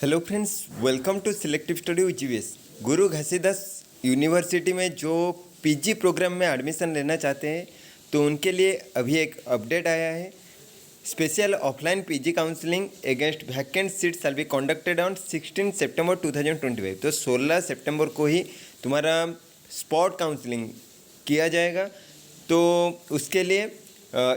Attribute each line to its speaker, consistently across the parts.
Speaker 1: Hello friends, welcome to selective study with GVS. Guru Ghasidas university में जो PG programme में admission लेना चाहते हैं तो उनके लिए अभी एक अपडेट आया है। Special offline PG counselling against vacant seat shall be conducted on 16 सितंबर 2025। तो 16 सितंबर को ही तुम्हारा स्पॉट काउंसलिंग किया जाएगा। तो उसके लिए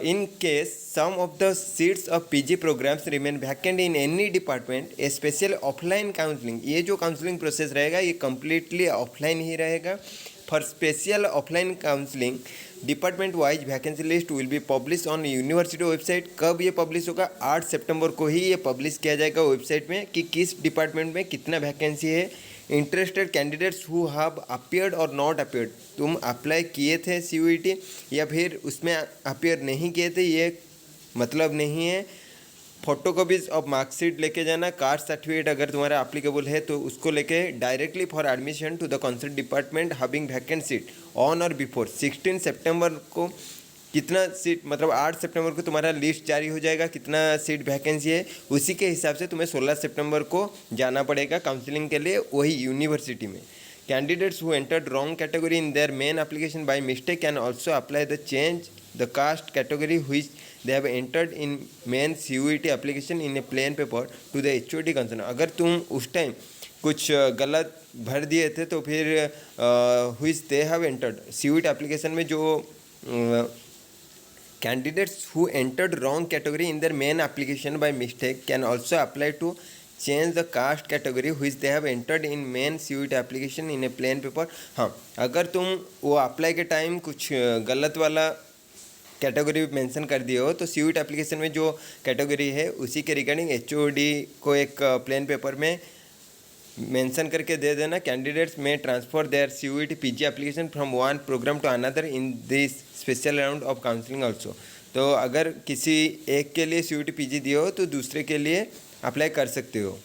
Speaker 1: in case some of the seats of PG programs remain vacant in any department, a special offline counseling, ये जो काउंसलिंग प्रोसेस रहेगा ये कम्प्लीटली ऑफलाइन ही रहेगा। For special offline counselling department wise vacancy list will be publish on university website. कब ये publish होगा? 8 सितंबर को ही ये पब्लिश किया जाएगा वेबसाइट में कि किस डिपार्टमेंट में कितना वैकेंसी है। Interested candidates who have appeared और नॉट अपीयर्ड, तुम अप्लाई किए थे CUET या फिर उसमें अपीयर नहीं किए थे, ये मतलब नहीं है। फोटोकॉपीज ऑफ मार्कशीट लेके जाना। कास्ट सर्टिफिकेट अगर तुम्हारा एप्लीकेबल है तो उसको लेके directly for admission to the concern department having vacant seat on और बिफोर 16 सितंबर को। कितना सीट मतलब 8 सितंबर को तुम्हारा लिस्ट जारी हो जाएगा, कितना सीट वैकेंसी है, उसी के हिसाब से तुम्हें 16 सितंबर को जाना पड़ेगा काउंसलिंग के लिए वही यूनिवर्सिटी में। Candidates who entered wrong category in their main application by mistake can also apply the change the caste category which they have entered in main CUET application in A plain paper two the HOD concern. अगर तुम उस time कुछ गलत भर दिए थे तो फिर which they have entered CUET application में जो candidates who entered wrong category in their main application by mistake can also apply to change the caste category which they have entered in main CUET application in a plain paper। हाँ, अगर तुम वो apply के time कुछ गलत वाला category mention कर दिए हो तो CUET एप्लीकेशन में जो कैटेगरी है उसी के रिगार्डिंग HOD को एक प्लेन पेपर में मेंशन करके दे देना। कैंडिडेट्स में transfer their CUET PG application from one program to another in this special round of counselling also. तो अगर किसी एक के लिए CUET PG दिए हो तो दूसरे के लिए अप्लाई कर सकते हो,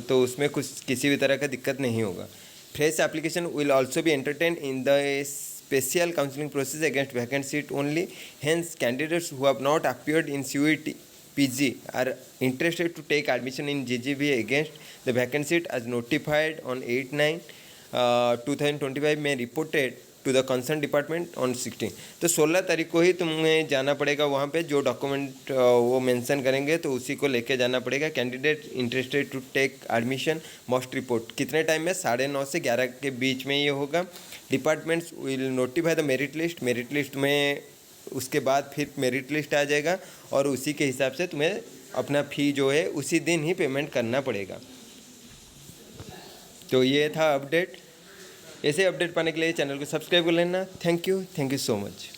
Speaker 1: तो उसमें कुछ किसी भी तरह का दिक्कत नहीं होगा। Fresh application will also be entertain in the special counselling process against vacant seat only. Hence candidates who have not appeared in CUET PG are interested to take admission in JGB against the vacant seat as notified on 8/9/2025 में reported to the concerned department on 16। तो 16 तारीख को ही तुम्हें जाना पड़ेगा वहाँ पे, जो डॉक्यूमेंट वो मेंशन करेंगे तो उसी को लेके जाना पड़ेगा। Candidate interested to take admission must report. कितने टाइम में? 9:30 से 11 के बीच में ये होगा। Departments will notify the merit list. Merit list में उसके बाद फिर मेरिट लिस्ट आ जाएगा और उसी के हिसाब से तुम्हें अपना फ़ी जो है उसी दिन ही पेमेंट करना पड़ेगा। तो ये था अपडेट। ऐसे अपडेट पाने के लिए चैनल को सब्सक्राइब कर लेना। Thank you so much.